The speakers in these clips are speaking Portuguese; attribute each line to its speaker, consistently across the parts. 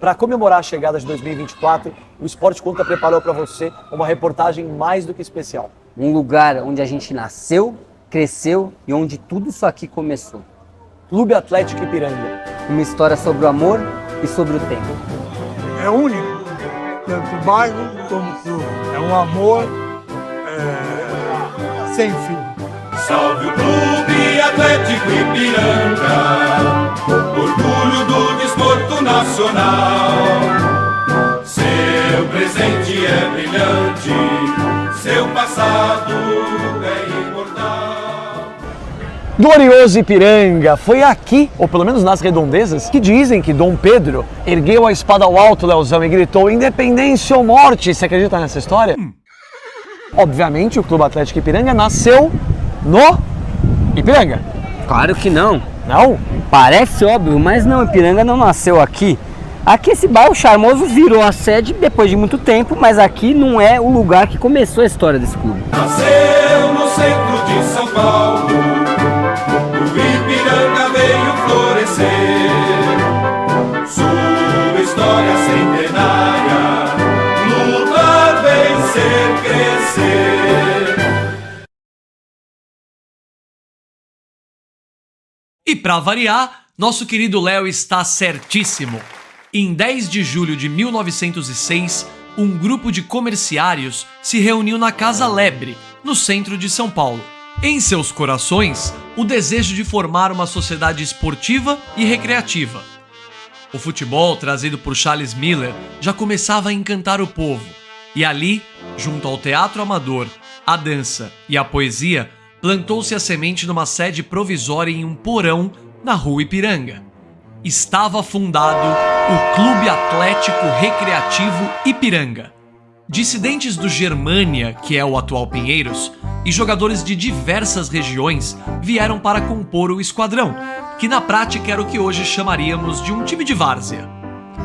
Speaker 1: Para comemorar a chegada de 2024, o Esporte Conta preparou para você uma reportagem mais do que especial.
Speaker 2: Um lugar onde a gente nasceu, cresceu e onde tudo isso aqui começou.
Speaker 1: Clube Atlético Ipiranga.
Speaker 2: Uma história sobre o amor e sobre o tempo.
Speaker 3: É único, tanto o bairro como o clube. É um amor sem fim.
Speaker 4: Salve o Clube Atlético Ipiranga, orgulho do desporto nacional. Seu presente é brilhante, seu passado é imortal.
Speaker 1: Glorioso Ipiranga, foi aqui, ou pelo menos nas redondezas, que dizem que Dom Pedro ergueu a espada ao alto, Leozão, e gritou independência ou morte. Você acredita nessa história? Obviamente, o Clube Atlético Ipiranga nasceu no Ipiranga.
Speaker 2: Claro que não.
Speaker 1: Não?
Speaker 2: Parece óbvio, mas não, Ipiranga não nasceu aqui. Aqui esse bairro charmoso virou a sede depois de muito tempo, mas aqui não é o lugar que começou a história desse clube.
Speaker 4: Nasceu no centro de São Paulo, o Ipiranga veio florescer. Sua história centenária, lutar, vencer, crescer.
Speaker 5: E para variar, nosso querido Léo está certíssimo. Em 10 de julho de 1906, um grupo de comerciários se reuniu na Casa Lebre, no centro de São Paulo. Em seus corações, o desejo de formar uma sociedade esportiva e recreativa. O futebol, trazido por Charles Miller, já começava a encantar o povo, e ali, junto ao teatro amador, a dança e a poesia, plantou-se a semente numa sede provisória em um porão na Rua Ipiranga. Estava fundado o Clube Atlético Recreativo Ipiranga. Dissidentes do Germânia, que é o atual Pinheiros, e jogadores de diversas regiões vieram para compor o esquadrão, que na prática era o que hoje chamaríamos de um time de várzea.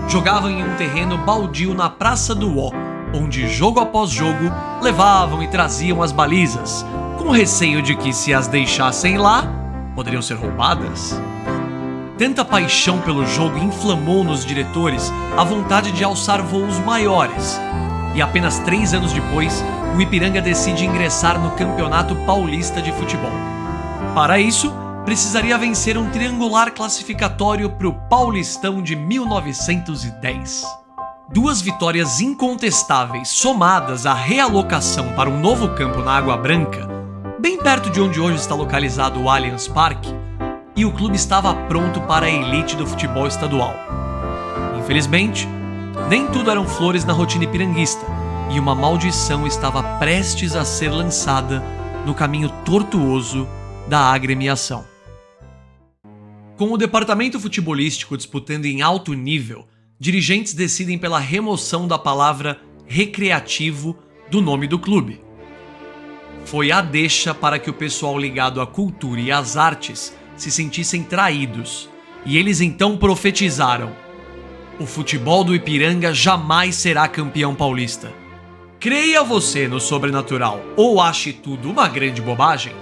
Speaker 5: Jogavam em um terreno baldio na Praça do Ó, onde jogo após jogo levavam e traziam as balizas, com receio de que, se as deixassem lá, poderiam ser roubadas. Tanta paixão pelo jogo inflamou nos diretores a vontade de alçar voos maiores. E apenas 3 anos depois, o Ipiranga decide ingressar no Campeonato Paulista de Futebol. Para isso, precisaria vencer um triangular classificatório para o Paulistão de 1910. 2 vitórias incontestáveis somadas à realocação para um novo campo na Água Branca, bem perto de onde hoje está localizado o Allianz Parque, e o clube estava pronto para a elite do futebol estadual. Infelizmente, nem tudo eram flores na rotina ipiranguista, e uma maldição estava prestes a ser lançada no caminho tortuoso da agremiação. Com o departamento futebolístico disputando em alto nível, dirigentes decidem pela remoção da palavra recreativo do nome do clube. Foi a deixa para que o pessoal ligado à cultura e às artes se sentissem traídos, e eles então profetizaram: o futebol do Ipiranga jamais será campeão paulista. Creia você no sobrenatural ou ache tudo uma grande bobagem,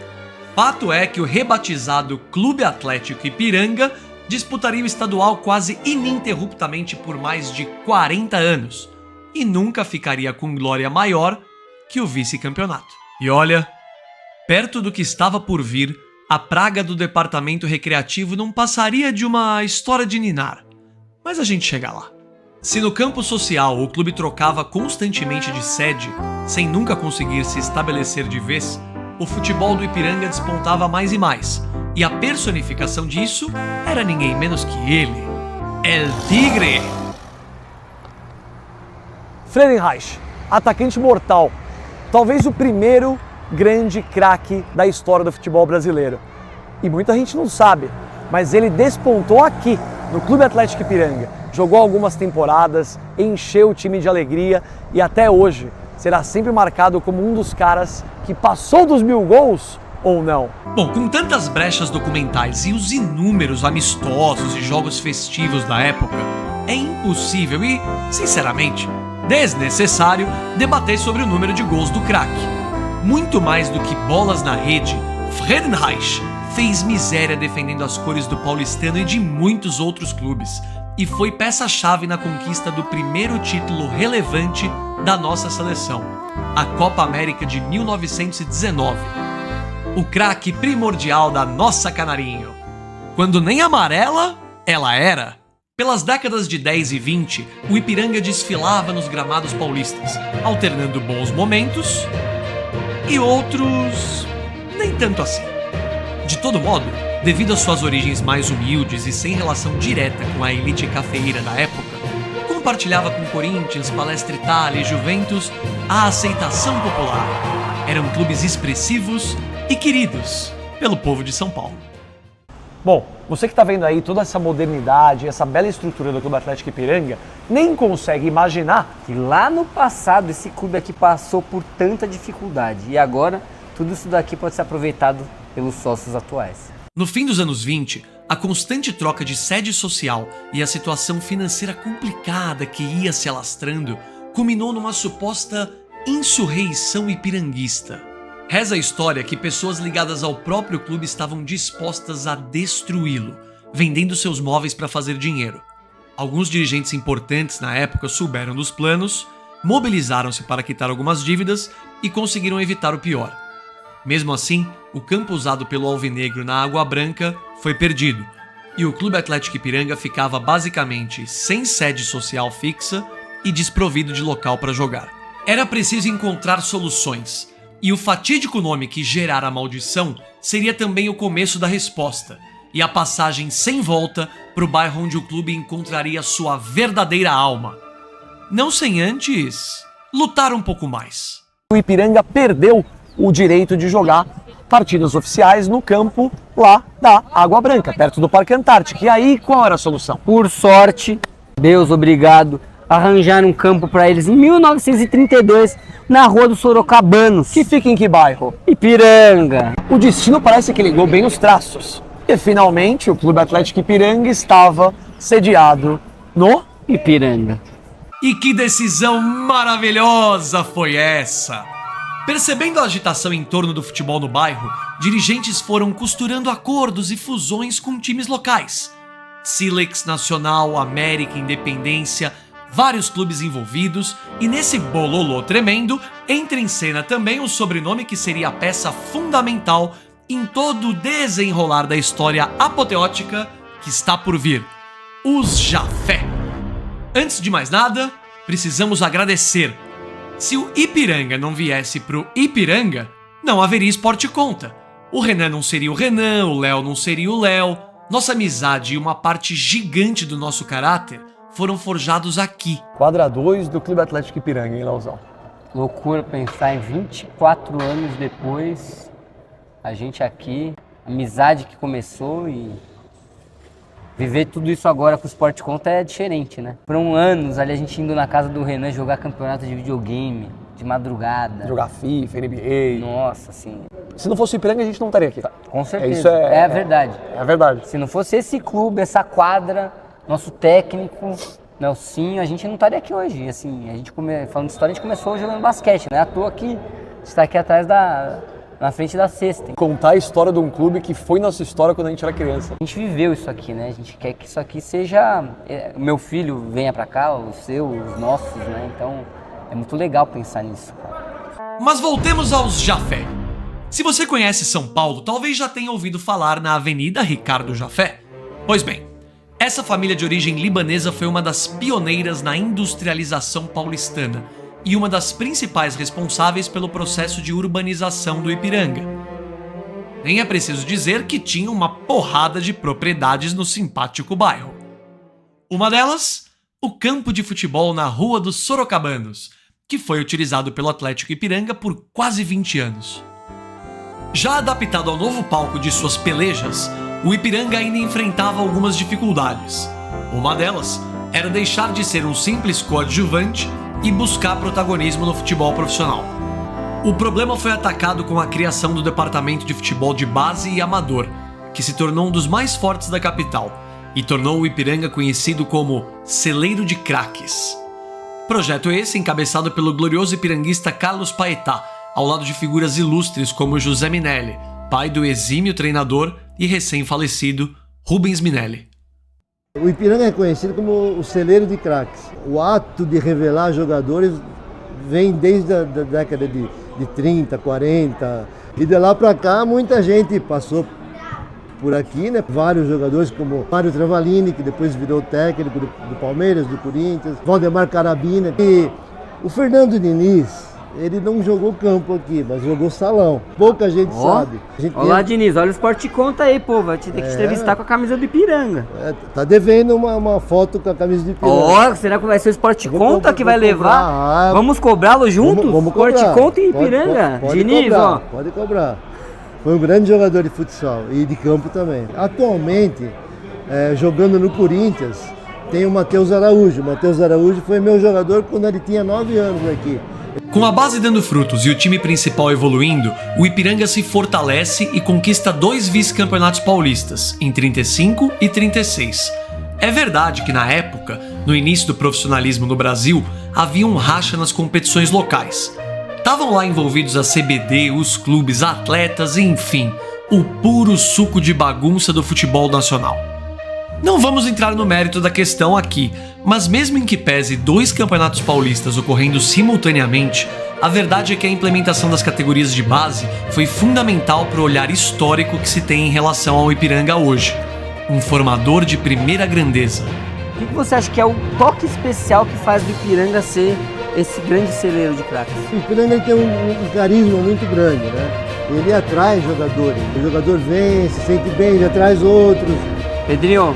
Speaker 5: fato é que o rebatizado Clube Atlético Ipiranga disputaria o estadual quase ininterruptamente por mais de 40 anos e nunca ficaria com glória maior que o vice-campeonato. E olha, perto do que estava por vir, a praga do departamento recreativo não passaria de uma história de ninar. Mas a gente chega lá. Se no campo social o clube trocava constantemente de sede, sem nunca conseguir se estabelecer de vez, o futebol do Ipiranga despontava mais e mais. E a personificação disso era ninguém menos que ele, El Tigre.
Speaker 1: Friedenreich, atacante mortal, talvez o primeiro grande craque da história do futebol brasileiro. E muita gente não sabe, mas ele despontou aqui, no Clube Atlético Ipiranga. Jogou algumas temporadas, encheu o time de alegria e até hoje será sempre marcado como um dos caras que passou dos 1000 gols ou não.
Speaker 5: Bom, com tantas brechas documentais e os inúmeros amistosos e jogos festivos da época, é impossível e, sinceramente, desnecessário debater sobre o número de gols do craque. Muito mais do que bolas na rede, Friedenreich fez miséria defendendo as cores do paulistano e de muitos outros clubes, e foi peça-chave na conquista do primeiro título relevante da nossa seleção, a Copa América de 1919. O craque primordial da nossa Canarinho. Quando nem amarela, ela era. Pelas décadas de 10 e 20, o Ipiranga desfilava nos gramados paulistas, alternando bons momentos e outros nem tanto assim. De todo modo, devido às suas origens mais humildes e sem relação direta com a elite cafeeira da época, compartilhava com Corinthians, Palestra Itália e Juventus a aceitação popular. Eram clubes expressivos e queridos pelo povo de São Paulo.
Speaker 1: Bom, você que está vendo aí toda essa modernidade, essa bela estrutura do Clube Atlético Ipiranga, nem consegue imaginar
Speaker 2: Que lá no passado esse clube aqui passou por tanta dificuldade e agora tudo isso daqui pode ser aproveitado pelos sócios atuais.
Speaker 5: No fim dos anos 20, a constante troca de sede social e a situação financeira complicada que ia se alastrando culminou numa suposta insurreição ipiranguista. Reza a história que pessoas ligadas ao próprio clube estavam dispostas a destruí-lo, vendendo seus móveis para fazer dinheiro. Alguns dirigentes importantes na época souberam dos planos, mobilizaram-se para quitar algumas dívidas e conseguiram evitar o pior. Mesmo assim, o campo usado pelo Alvinegro na Água Branca foi perdido, e o Clube Atlético Ipiranga ficava basicamente sem sede social fixa e desprovido de local para jogar. Era preciso encontrar soluções, e o fatídico nome que gerara a maldição seria também o começo da resposta, e a passagem sem volta para o bairro onde o clube encontraria sua verdadeira alma. Não sem antes lutar um pouco mais.
Speaker 1: o Ipiranga perdeu o direito de jogar partidas oficiais no campo lá da Água Branca, perto do Parque Antártico. E aí, qual era a solução?
Speaker 2: Por sorte, Deus obrigado, arranjaram um campo para eles em 1932 na Rua dos Sorocabanos.
Speaker 1: Que fica em que bairro?
Speaker 2: Ipiranga.
Speaker 1: O destino parece que ligou bem os traços. E finalmente o Clube Atlético Ipiranga estava sediado no
Speaker 2: Ipiranga.
Speaker 5: E que decisão maravilhosa foi essa! Percebendo a agitação em torno do futebol no bairro, dirigentes foram costurando acordos e fusões com times locais. Silex, Nacional, América, Independência, vários clubes envolvidos, e nesse bololô tremendo entra em cena também o sobrenome que seria a peça fundamental em todo o desenrolar da história apoteótica que está por vir: os Jafé. Antes de mais nada, precisamos agradecer. Se o Ipiranga não viesse pro Ipiranga, não haveria Esporte Conta. O Renan não seria o Renan, o Léo não seria o Léo. Nossa amizade e uma parte gigante do nosso caráter foram forjados aqui.
Speaker 1: quadra 2 do Clube Atlético Ipiranga, hein, Leozão?
Speaker 2: Loucura pensar em 24 anos depois, a gente aqui, amizade que começou, e viver tudo isso agora com o Esporte Conta é diferente, né? Foram anos ali a gente indo na casa do Renan jogar campeonato de videogame, de madrugada.
Speaker 1: Jogar FIFA, NBA.
Speaker 2: Nossa, assim,
Speaker 1: Se não fosse o Ipiranga, a gente não estaria aqui.
Speaker 2: com certeza.
Speaker 1: Isso
Speaker 2: é a verdade.
Speaker 1: É a verdade.
Speaker 2: Se não fosse esse clube, essa quadra, nosso técnico, Nelsinho, a gente não estaria aqui hoje. Assim, a gente falando de história, a gente começou jogando basquete, né? À toa que a gente está aqui atrás na frente da cesta.
Speaker 1: Contar a história de um clube que foi nossa história quando a gente era criança.
Speaker 2: A gente viveu isso aqui, né? A gente quer que isso aqui seja... meu filho venha pra cá, o seu, os nossos, né? Então, é muito legal pensar nisso, cara.
Speaker 5: Mas voltemos aos Jafé. Se você conhece São Paulo, talvez já tenha ouvido falar na Avenida Ricardo Jafé. Pois bem, essa família de origem libanesa foi uma das pioneiras na industrialização paulistana e uma das principais responsáveis pelo processo de urbanização do Ipiranga. Nem é preciso dizer que tinha uma porrada de propriedades no simpático bairro. Uma delas, o campo de futebol na Rua dos Sorocabanos, que foi utilizado pelo Atlético Ipiranga por quase 20 anos. Já adaptado ao novo palco de suas pelejas, o Ipiranga ainda enfrentava algumas dificuldades. Uma delas era deixar de ser um simples coadjuvante e buscar protagonismo no futebol profissional. O problema foi atacado com a criação do departamento de futebol de base e amador, que se tornou um dos mais fortes da capital e tornou o Ipiranga conhecido como Celeiro de Craques. Projeto esse encabeçado pelo glorioso ipiranguista Carlos Paetá, ao lado de figuras ilustres como José Minelli, pai do exímio treinador e recém-falecido Rubens Minelli.
Speaker 6: O Ipiranga é conhecido como o celeiro de craques. O ato de revelar jogadores vem desde a década de 30, 40. E de lá para cá, muita gente passou por aqui, né? Vários jogadores como Mário Travalini, que depois virou técnico do Palmeiras, do Corinthians, Valdemar Carabina. E o Fernando Diniz, ele não jogou campo aqui, mas jogou salão. Pouca gente sabe.
Speaker 2: Olá, Diniz, olha o Sport Conta aí, pô. Vai te ter que entrevistar com a camisa do Ipiranga.
Speaker 6: Tá devendo uma foto com a camisa do Ipiranga.
Speaker 2: Será que vai ser o Sport Conta que vai levar? Vamos cobrá-lo juntos?
Speaker 6: Vamos
Speaker 2: Sport
Speaker 6: cobrar.
Speaker 2: Conta e Ipiranga?
Speaker 6: Pode
Speaker 2: Diniz,
Speaker 6: cobrar, pode cobrar. Foi um grande jogador de futsal e de campo também. Atualmente, jogando no Corinthians, tem o Matheus Araújo. O Matheus Araújo foi meu jogador quando ele tinha 9 anos aqui.
Speaker 5: Com a base dando frutos e o time principal evoluindo, o Ipiranga se fortalece e conquista 2 vice-campeonatos paulistas, em 35 e 36. É verdade que na época, no início do profissionalismo no Brasil, havia um racha nas competições locais. Estavam lá envolvidos a CBD, os clubes, atletas, enfim, o puro suco de bagunça do futebol nacional. Não vamos entrar no mérito da questão aqui, mas mesmo em que pese 2 campeonatos paulistas ocorrendo simultaneamente, a verdade é que a implementação das categorias de base foi fundamental para o olhar histórico que se tem em relação ao Ipiranga hoje. Um formador de primeira grandeza.
Speaker 2: O que você acha que é o toque especial que faz do Ipiranga ser esse grande celeiro de craques?
Speaker 6: O Ipiranga tem um carisma muito grande, né? Ele atrai jogadores. O jogador vem, se sente bem, ele atrai outros.
Speaker 2: Pedrinho,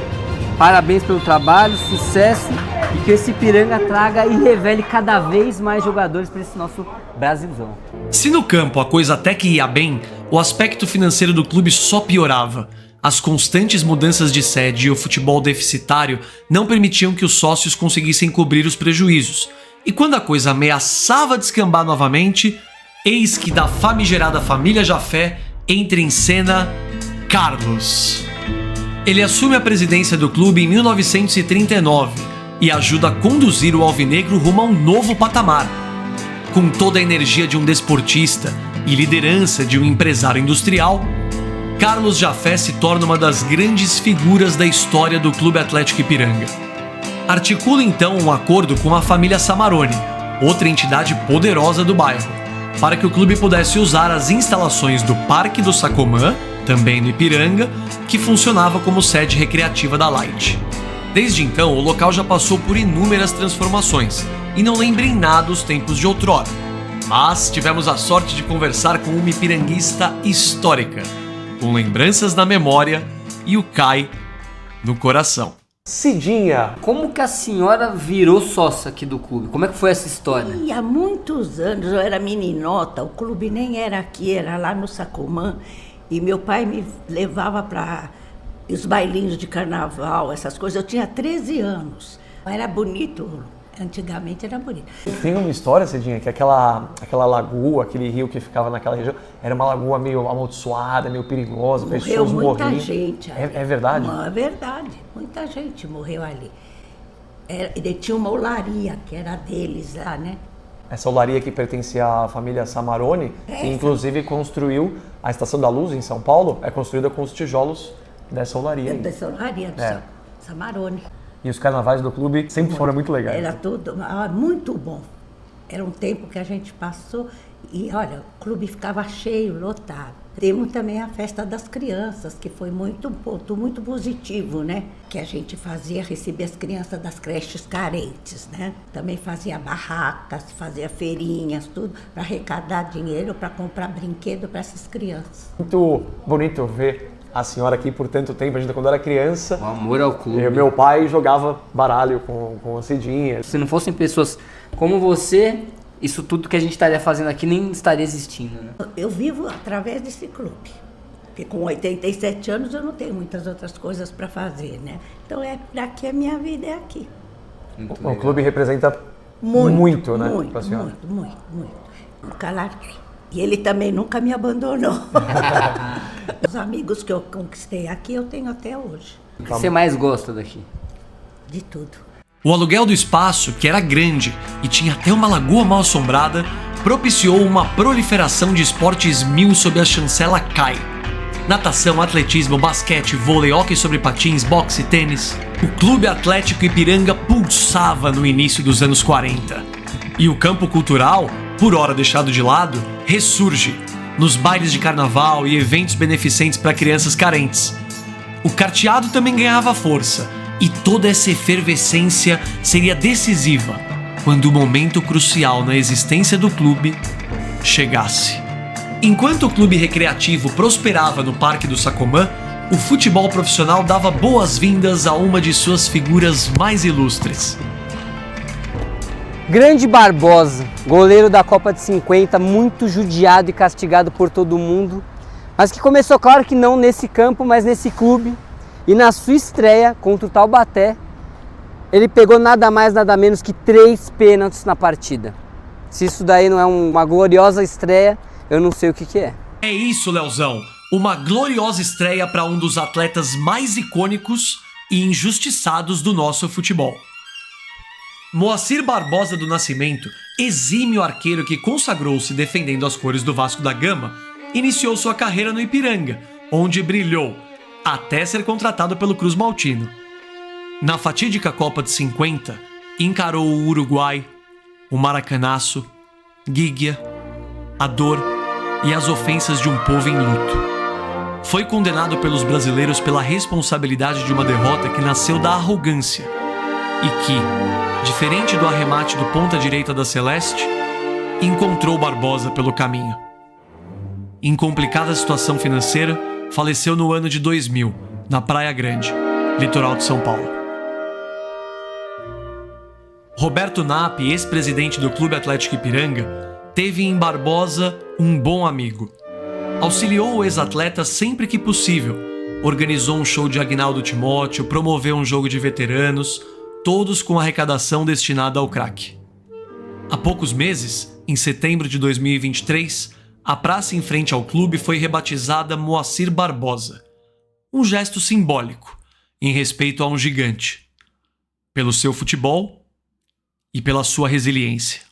Speaker 2: parabéns pelo trabalho, sucesso e que esse Ipiranga traga e revele cada vez mais jogadores para esse nosso Brasilzão.
Speaker 5: Se no campo a coisa até que ia bem, o aspecto financeiro do clube só piorava. As constantes mudanças de sede e o futebol deficitário não permitiam que os sócios conseguissem cobrir os prejuízos. E quando a coisa ameaçava descambar novamente, eis que da famigerada família Jafé entra em cena Carlos. Ele assume a presidência do clube em 1939 e ajuda a conduzir o alvinegro rumo a um novo patamar. Com toda a energia de um desportista e liderança de um empresário industrial, Carlos Jafé se torna uma das grandes figuras da história do Clube Atlético Ipiranga. Articula então um acordo com a família Samarone, outra entidade poderosa do bairro, para que o clube pudesse usar as instalações do Parque do Sacomã, também no Ipiranga, que funcionava como sede recreativa da Light. Desde então, o local já passou por inúmeras transformações, e não lembra em nada os tempos de outrora. Mas tivemos a sorte de conversar com uma ipiranguista histórica, com lembranças na memória e o CAI no coração.
Speaker 1: Cidinha.
Speaker 2: Como que a senhora virou sócia aqui do clube? Como é que foi essa história?
Speaker 7: E há muitos anos, eu era meninota, o clube nem era aqui, era lá no Sacomã. E meu pai me levava para os bailinhos de carnaval, essas coisas. Eu tinha 13 anos. Era bonito, antigamente era bonito.
Speaker 1: Tem uma história, Cidinha, que aquela lagoa, aquele rio que ficava naquela região, era uma lagoa meio amaldiçoada, meio perigosa, pessoas morriam.
Speaker 7: Muita gente.
Speaker 1: É verdade?
Speaker 7: É verdade, muita gente morreu ali. Ele tinha uma olaria, que era deles lá, né?
Speaker 1: Essa olaria que pertencia à família Samarone, que inclusive construiu a Estação da Luz em São Paulo, é construída com os tijolos dessa olaria aí.
Speaker 7: Dessa olaria do Samarone.
Speaker 1: E os carnavais do clube sempre foram muito legais.
Speaker 7: Era tudo muito bom. Era um tempo que a gente passou e, olha, o clube ficava cheio, lotado. Temos também a festa das crianças, que foi um ponto muito positivo, né? Que a gente fazia receber as crianças das creches carentes, né? Também fazia barracas, fazia feirinhas, tudo, para arrecadar dinheiro, para comprar brinquedo para essas crianças.
Speaker 1: Muito bonito ver a senhora aqui por tanto tempo. A gente, quando era criança,
Speaker 2: O amor ao clube.
Speaker 1: meu pai jogava baralho com a Cidinha.
Speaker 2: Se não fossem pessoas como você, isso tudo que a gente estaria fazendo aqui nem estaria existindo, né?
Speaker 7: Eu vivo através desse clube, porque com 87 anos eu não tenho muitas outras coisas para fazer, né? Então aqui a minha vida é aqui.
Speaker 1: O clube representa muito, né? Pra senhora.
Speaker 7: Muito. Nunca larguei. E ele também nunca me abandonou. Os amigos que eu conquistei aqui eu tenho até hoje.
Speaker 2: O que você mais gosta daqui?
Speaker 7: De tudo.
Speaker 5: O aluguel do espaço, que era grande e tinha até uma lagoa mal assombrada, propiciou uma proliferação de esportes 1000 sob a chancela CAI. Natação, atletismo, basquete, vôlei, hóquei sobre patins, boxe, tênis. O Clube Atlético Ipiranga pulsava no início dos anos 40. E o campo cultural, por ora deixado de lado, ressurge nos bailes de carnaval e eventos beneficentes para crianças carentes. O carteado também ganhava força, e toda essa efervescência seria decisiva quando o momento crucial na existência do clube chegasse. Enquanto o clube recreativo prosperava no Parque do Sacomã, o futebol profissional dava boas-vindas a uma de suas figuras mais ilustres.
Speaker 2: Grande Barbosa, goleiro da Copa de 50, muito judiado e castigado por todo mundo, mas que começou, claro que não nesse campo, mas nesse clube, e na sua estreia contra o Taubaté, ele pegou nada mais, nada menos que 3 pênaltis na partida. Se isso daí não é uma gloriosa estreia, eu não sei o que é.
Speaker 5: É isso, Leozão. Uma gloriosa estreia para um dos atletas mais icônicos e injustiçados do nosso futebol. Moacir Barbosa do Nascimento, exímio arqueiro que consagrou-se defendendo as cores do Vasco da Gama, iniciou sua carreira no Ipiranga, onde brilhou, até ser contratado pelo Cruz Maltino. Na fatídica Copa de 50, encarou o Uruguai, o Maracanaço, Gíguia, a dor e as ofensas de um povo em luto. Foi condenado pelos brasileiros pela responsabilidade de uma derrota que nasceu da arrogância e que, diferente do arremate do ponta-direita da Celeste, encontrou Barbosa pelo caminho. Em complicada situação financeira, faleceu no ano de 2000, na Praia Grande, litoral de São Paulo. Roberto Napp, ex-presidente do Clube Atlético Ipiranga, teve em Barbosa um bom amigo. Auxiliou o ex-atleta sempre que possível, organizou um show de Agnaldo Timóteo, promoveu um jogo de veteranos, todos com arrecadação destinada ao craque. Há poucos meses, em setembro de 2023, a praça em frente ao clube foi rebatizada Moacir Barbosa, um gesto simbólico, em respeito a um gigante, pelo seu futebol e pela sua resiliência.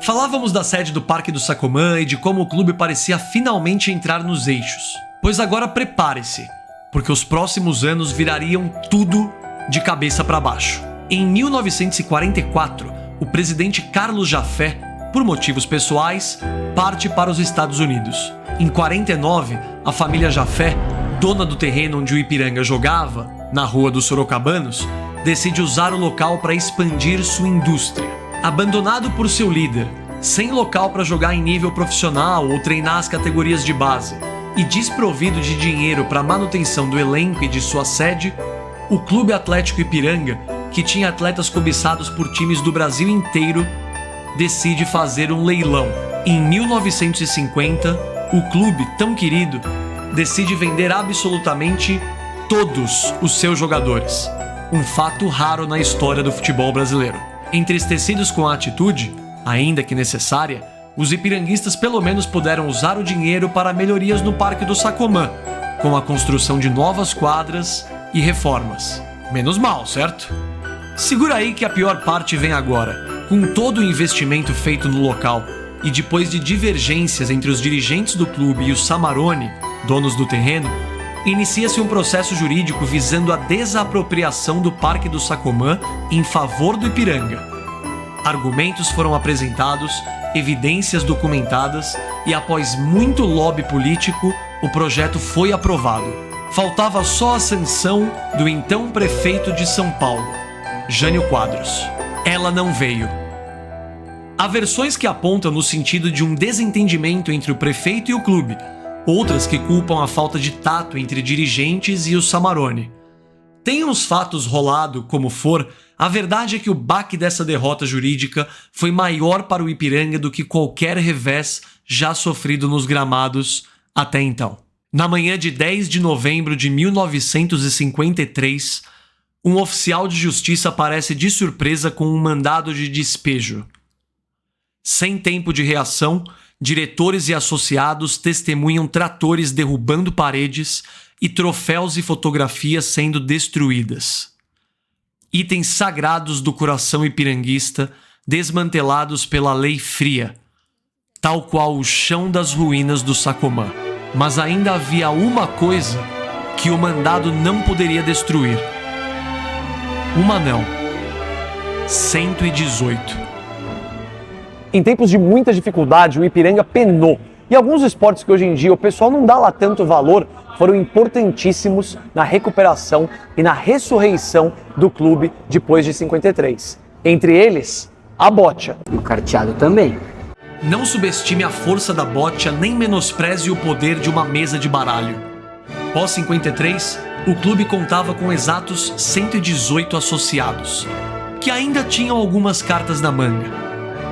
Speaker 5: Falávamos da sede do Parque do Sacomã e de como o clube parecia finalmente entrar nos eixos. Pois agora prepare-se, porque os próximos anos virariam tudo de cabeça para baixo. Em 1944, o presidente Carlos Jafé, por motivos pessoais, parte para os Estados Unidos. Em 49, a família Jafé, dona do terreno onde o Ipiranga jogava, na Rua dos Sorocabanos, decide usar o local para expandir sua indústria. Abandonado por seu líder, sem local para jogar em nível profissional ou treinar as categorias de base, e desprovido de dinheiro para a manutenção do elenco e de sua sede, o Clube Atlético Ipiranga, que tinha atletas cobiçados por times do Brasil inteiro, decide fazer um leilão. Em 1950, o clube, tão querido, decide vender absolutamente todos os seus jogadores. Um fato raro na história do futebol brasileiro. Entristecidos com a atitude, ainda que necessária, os ipiranguistas pelo menos puderam usar o dinheiro para melhorias no Parque do Sacomã, com a construção de novas quadras e reformas. Menos mal, certo? Segura aí que a pior parte vem agora. Com todo o investimento feito no local e depois de divergências entre os dirigentes do clube e os Samarone, donos do terreno, inicia-se um processo jurídico visando a desapropriação do Parque do Sacomã em favor do Ipiranga. Argumentos foram apresentados, evidências documentadas e, após muito lobby político, o projeto foi aprovado. Faltava só a sanção do então prefeito de São Paulo, Jânio Quadros. Ela não veio. Há versões que apontam no sentido de um desentendimento entre o prefeito e o clube, outras que culpam a falta de tato entre dirigentes e o Samarone. Tenham os fatos rolado como for, a verdade é que o baque dessa derrota jurídica foi maior para o Ipiranga do que qualquer revés já sofrido nos gramados até então. Na manhã de 10 de novembro de 1953, um oficial de justiça aparece de surpresa com um mandado de despejo. Sem tempo de reação, diretores e associados testemunham tratores derrubando paredes e troféus e fotografias sendo destruídas. Itens sagrados do coração ipiranguista desmantelados pela lei fria, tal qual o chão das ruínas do Sacomã. Mas ainda havia uma coisa que o mandado não poderia destruir: Uma não. 118.
Speaker 1: Em tempos de muita dificuldade, o Ipiranga penou. E alguns esportes que hoje em dia o pessoal não dá lá tanto valor foram importantíssimos na recuperação e na ressurreição do clube depois de 53. Entre eles, a bocha.
Speaker 2: E o carteado também.
Speaker 5: Não subestime a força da bocha nem menospreze o poder de uma mesa de baralho. Pós 53, o clube contava com exatos 118 associados, que ainda tinham algumas cartas na manga.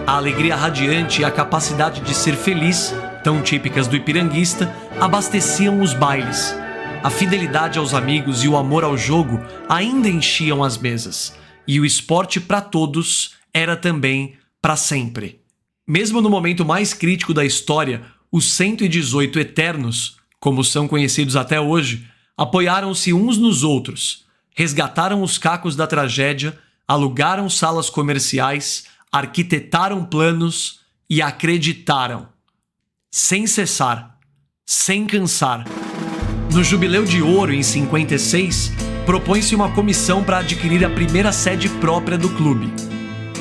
Speaker 5: A alegria radiante e a capacidade de ser feliz, tão típicas do ipiranguista, abasteciam os bailes. A fidelidade aos amigos e o amor ao jogo ainda enchiam as mesas. E o esporte para todos era também para sempre. Mesmo no momento mais crítico da história, os 118 eternos, como são conhecidos até hoje, apoiaram-se uns nos outros, resgataram os cacos da tragédia, alugaram salas comerciais, arquitetaram planos e acreditaram. Sem cessar, sem cansar. No Jubileu de Ouro, em 56, propõe-se uma comissão para adquirir a primeira sede própria do clube.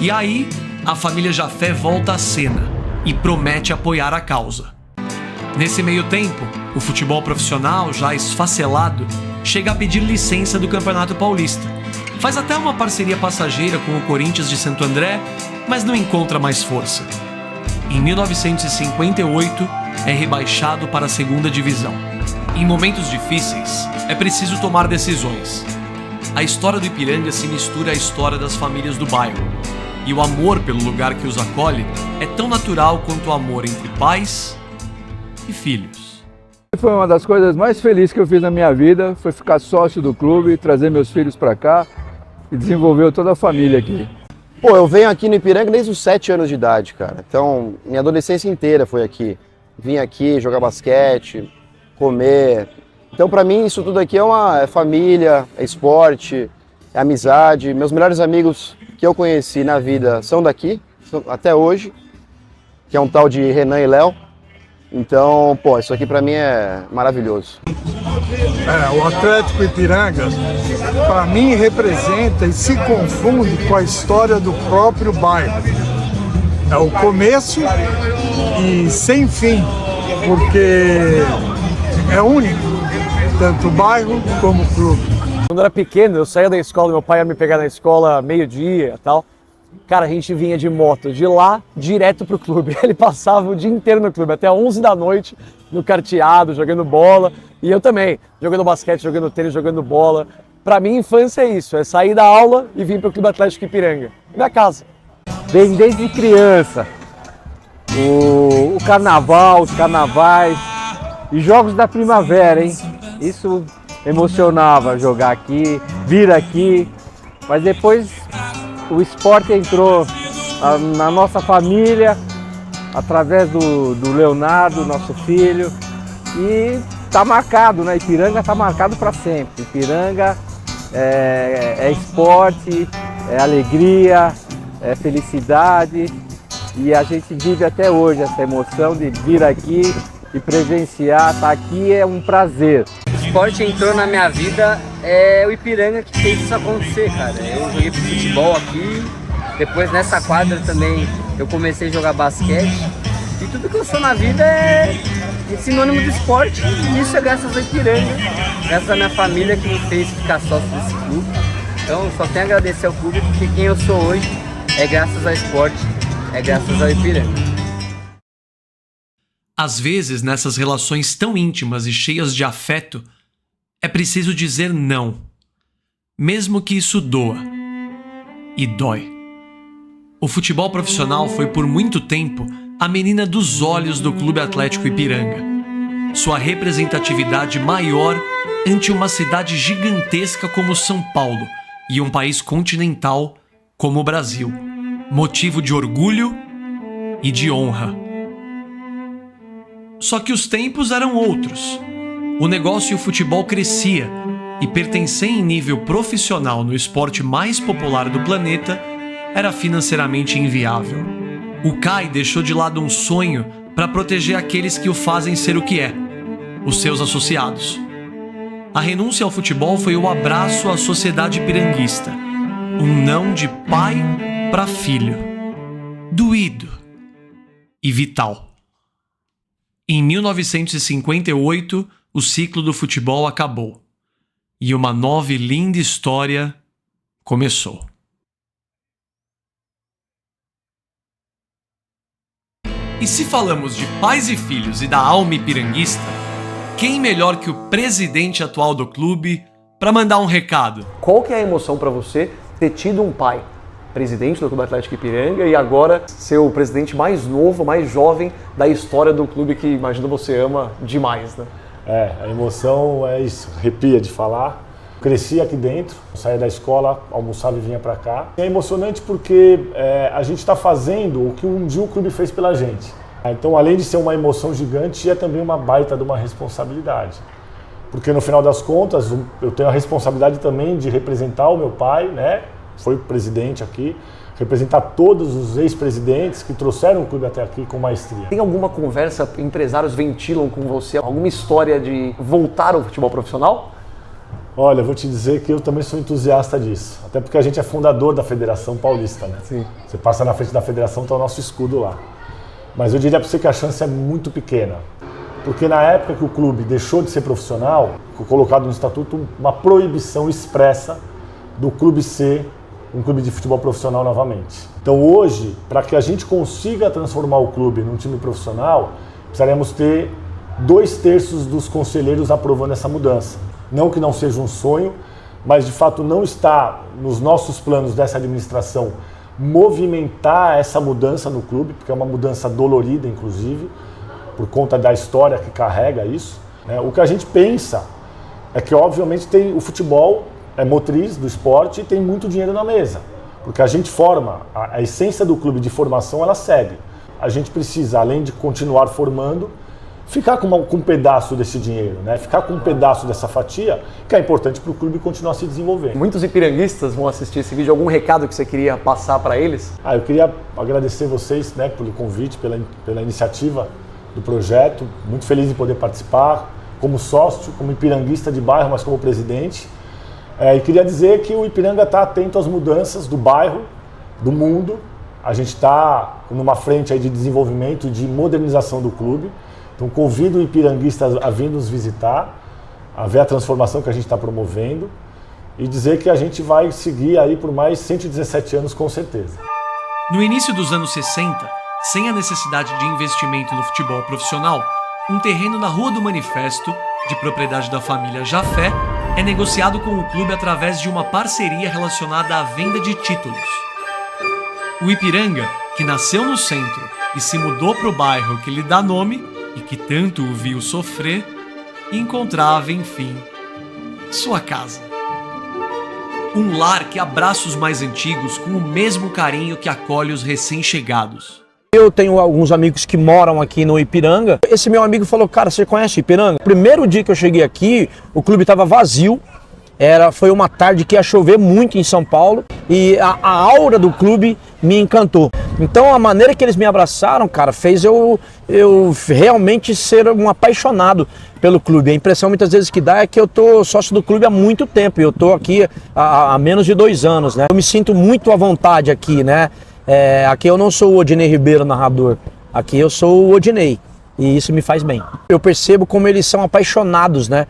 Speaker 5: E aí, a família Jafé volta à cena e promete apoiar a causa. Nesse meio tempo, o futebol profissional, já esfacelado, chega a pedir licença do Campeonato Paulista. Faz até uma parceria passageira com o Corinthians de Santo André, mas não encontra mais força. Em 1958, é rebaixado para a segunda divisão. Em momentos difíceis, é preciso tomar decisões. A história do Ipiranga se mistura à história das famílias do bairro. E o amor pelo lugar que os acolhe é tão natural quanto o amor entre pais e filhos.
Speaker 3: Foi uma das coisas mais felizes que eu fiz na minha vida, foi ficar sócio do clube, trazer meus filhos para cá e desenvolver toda a família aqui.
Speaker 8: Pô, eu venho aqui no Ipiranga desde os 7 anos de idade, cara. Então, minha adolescência inteira foi aqui. Vim aqui jogar basquete, comer. Então, pra mim, isso tudo aqui é família, é esporte, é amizade. Meus melhores amigos que eu conheci na vida são daqui, até hoje, que é um tal de Renan e Léo. Então, pô, isso aqui pra mim é maravilhoso.
Speaker 3: O Atlético Ipiranga, para mim, representa e se confunde com a história do próprio bairro. É o começo e sem fim, porque é único, tanto o bairro como o clube.
Speaker 1: Quando eu era pequeno, eu saía da escola, meu pai ia me pegar na escola meio-dia e tal. Cara, a gente vinha de moto de lá direto pro clube. Ele passava o dia inteiro no clube, até 11 da noite, no carteado, jogando bola. E eu também, jogando basquete, jogando tênis, jogando bola. Pra mim, infância é isso, é sair da aula e vir pro Clube Atlético Ipiranga. Minha casa.
Speaker 9: Vem desde criança. O carnaval, os carnavais e jogos da primavera, hein? Isso emocionava jogar aqui, vir aqui. Mas depois o esporte entrou na nossa família, através do Leonardo, nosso filho, e tá marcado, né? Ipiranga tá marcado para sempre. Ipiranga é esporte, é alegria, é felicidade, e a gente vive até hoje essa emoção de vir aqui e presenciar, tá aqui é um prazer.
Speaker 2: O esporte entrou na minha vida, é o Ipiranga que fez isso acontecer, cara. Eu joguei futebol aqui, depois nessa quadra também eu comecei a jogar basquete. E tudo que eu sou na vida é sinônimo do esporte, e isso é graças ao Ipiranga, graças à minha família que me fez ficar sócio desse clube. Então só tenho a agradecer ao clube, porque quem eu sou hoje é graças ao esporte, é graças ao Ipiranga.
Speaker 5: Às vezes, nessas relações tão íntimas e cheias de afeto, é preciso dizer não, mesmo que isso doa. E dói. O futebol profissional foi por muito tempo a menina dos olhos do Clube Atlético Ipiranga. Sua representatividade maior ante uma cidade gigantesca como São Paulo e um país continental como o Brasil. Motivo de orgulho e de honra. Só que os tempos eram outros. O negócio e o futebol crescia, e pertencer em nível profissional no esporte mais popular do planeta era financeiramente inviável. O CAI deixou de lado um sonho para proteger aqueles que o fazem ser o que é, os seus associados. A renúncia ao futebol foi o abraço à sociedade piranguista, Um não de pai para filho. Doído e vital. Em 1958, o ciclo do futebol acabou. E uma nova e linda história começou. E se falamos de pais e filhos e da alma ipiranguista, quem melhor que o presidente atual do clube para mandar um recado?
Speaker 1: Qual que é a emoção para você ter tido um pai, presidente do Clube Atlético Ipiranga, e agora ser o presidente mais novo, mais jovem da história do clube que imagino você ama demais, né?
Speaker 10: A emoção é isso, arrepia de falar. Cresci aqui dentro, saía da escola, almoçava e vinha para cá. É emocionante porque a gente está fazendo o que um dia o clube fez pela gente. Então, além de ser uma emoção gigante, é também uma baita de uma responsabilidade. Porque no final das contas, eu tenho a responsabilidade também de representar o meu pai, né? Foi presidente aqui, representar todos os ex-presidentes que trouxeram o clube até aqui com maestria.
Speaker 1: Tem alguma conversa, empresários ventilam com você, alguma história de voltar ao futebol profissional?
Speaker 10: Olha, eu vou te dizer que eu também sou entusiasta disso. Até porque a gente é fundador da Federação Paulista, né?
Speaker 1: Sim.
Speaker 10: Você passa na frente da federação, está o nosso escudo lá. Mas eu diria para você que a chance é muito pequena. Porque na época que o clube deixou de ser profissional, foi colocado no estatuto uma proibição expressa do clube ser um clube de futebol profissional novamente. Então hoje, para que a gente consiga transformar o clube num time profissional, precisaremos ter 2/3 dos conselheiros aprovando essa mudança. Não que não seja um sonho, mas de fato não está nos nossos planos dessa administração movimentar essa mudança no clube, porque é uma mudança dolorida, inclusive, por conta da história que carrega isso. O que a gente pensa é que, obviamente, tem o futebol é motriz do esporte e tem muito dinheiro na mesa, porque a gente forma, a essência do clube de formação, ela segue. A gente precisa, além de continuar formando, ficar com um pedaço desse dinheiro, né? Ficar com um pedaço dessa fatia, que é importante para o clube continuar se desenvolvendo.
Speaker 1: Muitos ipiranguistas vão assistir esse vídeo. Algum recado que você queria passar para eles?
Speaker 10: Eu queria agradecer vocês, né, pelo convite, pela iniciativa do projeto. Muito feliz de poder participar, como sócio, como ipiranguista de bairro, mas como presidente. E queria dizer que o Ipiranga está atento às mudanças do bairro, do mundo. A gente está numa frente aí de desenvolvimento e de modernização do clube. Então convido o ipiranguista a vir nos visitar, a ver a transformação que a gente está promovendo e dizer que a gente vai seguir aí por mais 117 anos com certeza.
Speaker 5: No início dos anos 60, sem a necessidade de investimento no futebol profissional, um terreno na Rua do Manifesto, de propriedade da família Jafé, é negociado com o clube através de uma parceria relacionada à venda de títulos. O Ipiranga, que nasceu no centro e se mudou para o bairro que lhe dá nome, e que tanto o viu sofrer, encontrava, enfim, sua casa. Um lar que abraça os mais antigos com o mesmo carinho que acolhe os recém-chegados.
Speaker 11: Eu tenho alguns amigos que moram aqui no Ipiranga. Esse meu amigo falou, cara, você conhece o Ipiranga? Primeiro dia que eu cheguei aqui, o clube estava vazio. Foi uma tarde que ia chover muito em São Paulo e a aura do clube me encantou. Então a maneira que eles me abraçaram, cara, fez eu realmente ser um apaixonado pelo clube. A impressão muitas vezes que dá é que eu tô sócio do clube há muito tempo e eu tô aqui há menos de 2 anos, né? Eu me sinto muito à vontade aqui, né? Aqui eu não sou o Odinei Ribeiro, narrador. Aqui eu sou o Odinei e isso me faz bem. Eu percebo como eles são apaixonados, né?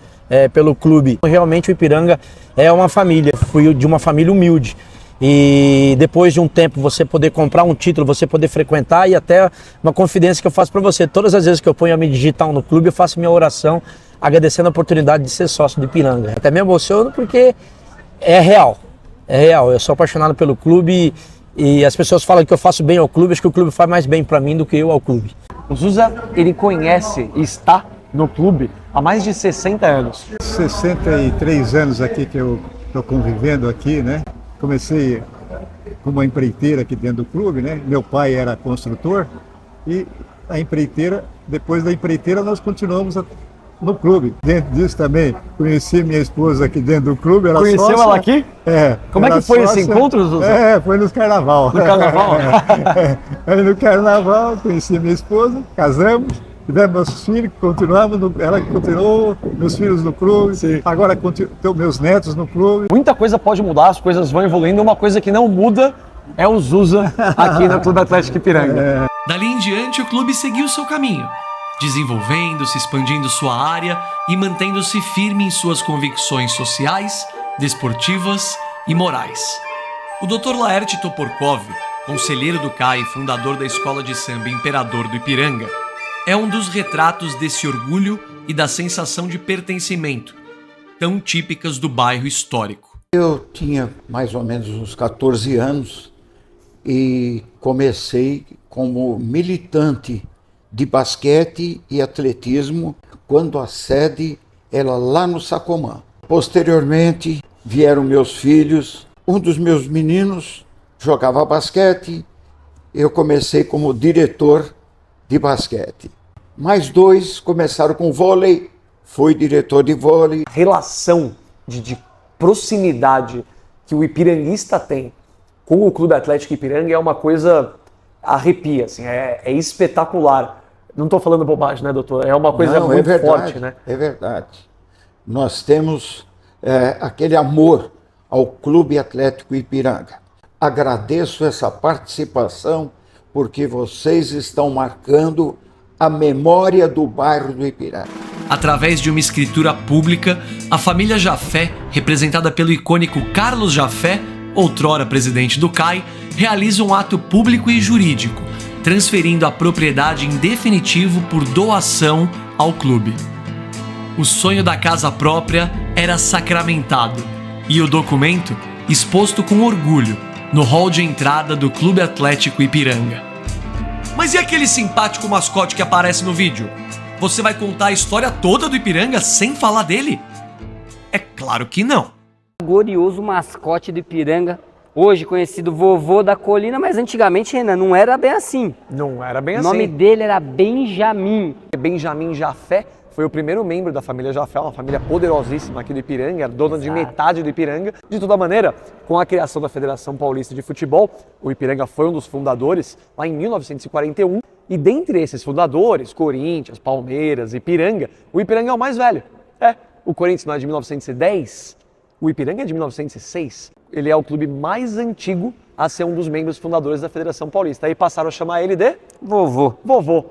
Speaker 11: Pelo clube. Realmente o Ipiranga é uma família, fui de uma família humilde e depois de um tempo você poder comprar um título, você poder frequentar e até uma confidência que eu faço para você, todas as vezes que eu ponho a mídia digital no clube eu faço minha oração agradecendo a oportunidade de ser sócio do Ipiranga. Até me emociono porque é real, eu sou apaixonado pelo clube e as pessoas falam que eu faço bem ao clube, acho que o clube faz mais bem para mim do que eu ao clube.
Speaker 1: O Zusa, ele conhece e está no clube há mais de 60 anos.
Speaker 3: 63 anos aqui que eu estou convivendo aqui, né? Comecei com uma empreiteira aqui dentro do clube, né? Meu pai era construtor e a empreiteira, depois da empreiteira nós continuamos no clube. Dentro disso também conheci minha esposa aqui dentro do clube. Ela
Speaker 1: conheceu
Speaker 3: sócia,
Speaker 1: ela aqui? Como é que foi esse encontro, Zusa?
Speaker 3: Foi no carnaval.
Speaker 1: No carnaval?
Speaker 3: Aí no carnaval conheci minha esposa, casamos. tivemos meus filhos, ela continuou, meus filhos no clube, sim. Agora tenho meus netos no clube.
Speaker 1: Muita coisa pode mudar, as coisas vão evoluindo, uma coisa que não muda é o Zusa aqui no Clube Atlético Ipiranga.
Speaker 5: Dali em diante, o clube seguiu seu caminho, desenvolvendo-se, expandindo sua área e mantendo-se firme em suas convicções sociais, desportivas e morais. O Dr. Laerte Toporkov, conselheiro do CAI e fundador da Escola de Samba Imperador do Ipiranga, é um dos retratos desse orgulho e da sensação de pertencimento, tão típicas do bairro histórico.
Speaker 12: Eu tinha mais ou menos uns 14 anos e comecei como militante de basquete e atletismo quando a sede era lá no Sacomã. Posteriormente vieram meus filhos, um dos meus meninos jogava basquete, eu comecei como diretor de basquete. Mais dois começaram com vôlei, fui diretor de vôlei.
Speaker 1: A relação de proximidade que o ipiranguista tem com o Clube Atlético Ipiranga é uma coisa arrepia, assim, é espetacular. Não estou falando bobagem, né, doutor? É uma coisa muito forte, né?
Speaker 12: É verdade. Nós temos aquele amor ao Clube Atlético Ipiranga. Agradeço essa participação porque vocês estão marcando a memória do bairro do Ipiranga.
Speaker 5: Através de uma escritura pública, a família Jafé, representada pelo icônico Carlos Jafé, outrora presidente do CAI, realiza um ato público e jurídico, transferindo a propriedade em definitivo por doação ao clube. O sonho da casa própria era sacramentado e o documento exposto com orgulho no hall de entrada do Clube Atlético Ipiranga. Mas e aquele simpático mascote que aparece no vídeo? Você vai contar a história toda do Ipiranga sem falar dele? É claro que não.
Speaker 2: O glorioso mascote do Ipiranga, hoje conhecido vovô da colina, mas antigamente ainda não era bem assim.
Speaker 1: Não era bem assim.
Speaker 2: O nome dele era Benjamin.
Speaker 1: Benjamin Jafé foi o primeiro membro da família Jafé, uma família poderosíssima aqui do Ipiranga, era dona de metade do Ipiranga. De toda maneira, com a criação da Federação Paulista de Futebol, o Ipiranga foi um dos fundadores lá em 1941. E dentre esses fundadores, Corinthians, Palmeiras, Ipiranga, o Ipiranga é o mais velho. O Corinthians não é de 1910, o Ipiranga é de 1906. Ele é o clube mais antigo a ser um dos membros fundadores da Federação Paulista. Aí passaram a chamar ele de
Speaker 2: vovô.
Speaker 1: Vovô.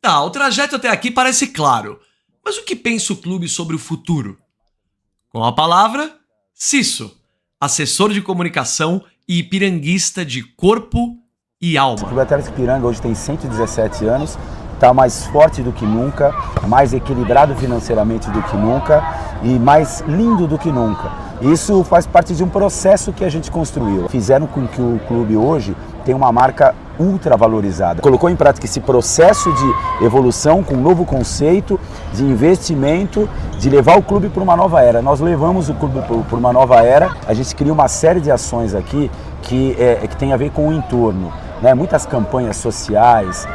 Speaker 5: Tá, o trajeto até aqui parece claro. Mas o que pensa o clube sobre o futuro? Com a palavra, Cisso, assessor de comunicação e ipiranguista de corpo e alma.
Speaker 13: O Clube Atlético Ipiranga hoje tem 117 anos, está mais forte do que nunca, mais equilibrado financeiramente do que nunca e mais lindo do que nunca. Isso faz parte de um processo que a gente construiu. Fizeram com que o clube hoje tenha uma marca ultra valorizada. Colocou em prática esse processo de evolução com um novo conceito, de investimento, de levar o clube para uma nova era. Nós levamos o clube para uma nova era, a gente cria uma série de ações aqui que tem a ver com o entorno. Muitas campanhas sociais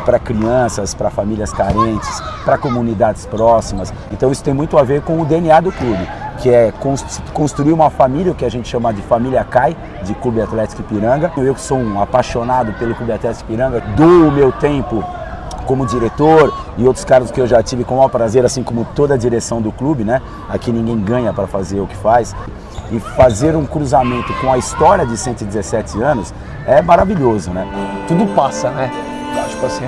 Speaker 13: para crianças, para famílias carentes, para comunidades próximas. Então isso tem muito a ver com o DNA do clube, que é construir uma família, o que a gente chama de família CAI, de Clube Atlético Ipiranga. Eu que sou um apaixonado pelo Clube Atlético Ipiranga, dou o meu tempo como diretor e outros cargos que eu já tive com o maior prazer, assim como toda a direção do clube, Aqui ninguém ganha para fazer o que faz. E fazer um cruzamento com a história de 117 anos é maravilhoso,
Speaker 1: Tudo passa, Tipo assim,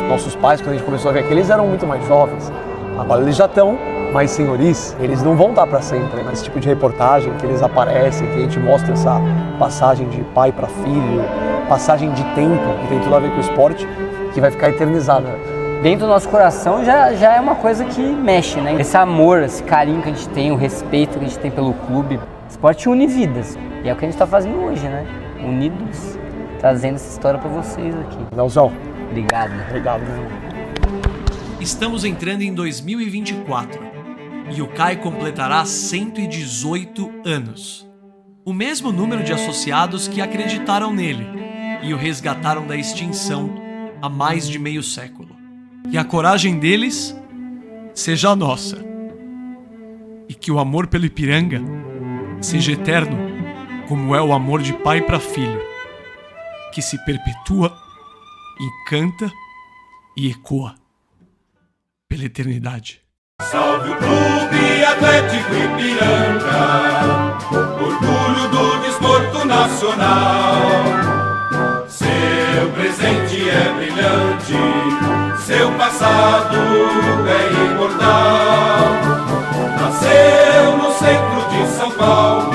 Speaker 1: nossos pais, quando a gente começou a ver aqui, eles eram muito mais jovens. Agora eles já estão mais senhoris, eles não vão estar para sempre, Esse tipo de reportagem que eles aparecem, que a gente mostra essa passagem de pai para filho, passagem de tempo, que tem tudo a ver com o esporte, que vai ficar eternizada.
Speaker 2: Dentro do nosso coração já é uma coisa que mexe, Esse amor, esse carinho que a gente tem, o respeito que a gente tem pelo clube. Esporte une vidas. E é o que a gente está fazendo hoje, Unidos, trazendo essa história para vocês aqui.
Speaker 1: Leozão.
Speaker 2: Obrigado.
Speaker 1: Obrigado, meu.
Speaker 5: Estamos entrando em 2024 e o CAI completará 118 anos. O mesmo número de associados que acreditaram nele e o resgataram da extinção há mais de meio século. Que a coragem deles seja a nossa. E que o amor pelo Ipiranga seja eterno, como é o amor de pai para filho, que se perpetua, encanta e ecoa. pela eternidade.
Speaker 4: Salve o Clube Atlético Ipiranga, orgulho do desporto nacional. Seu presente é brilhante, seu passado é imortal. Nasceu no centro de São Paulo,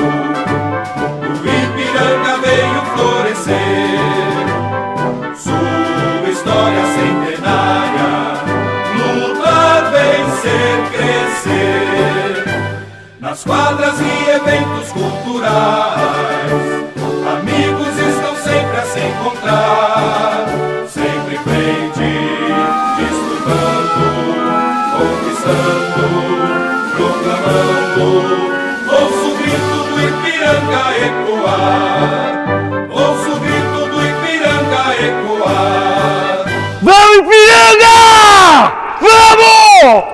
Speaker 4: o Ipiranga veio florescer. Sua história centenária, lutar, vencer, crescer. Nas quadras e eventos culturais, amigos estão sempre a se encontrar. Sempre em frente, disputando, conquistando, proclamando. Ouço o grito do Ipiranga ecoar, ouço o grito do Ipiranga ecoar.
Speaker 11: Vamos, Ipiranga! Vamos!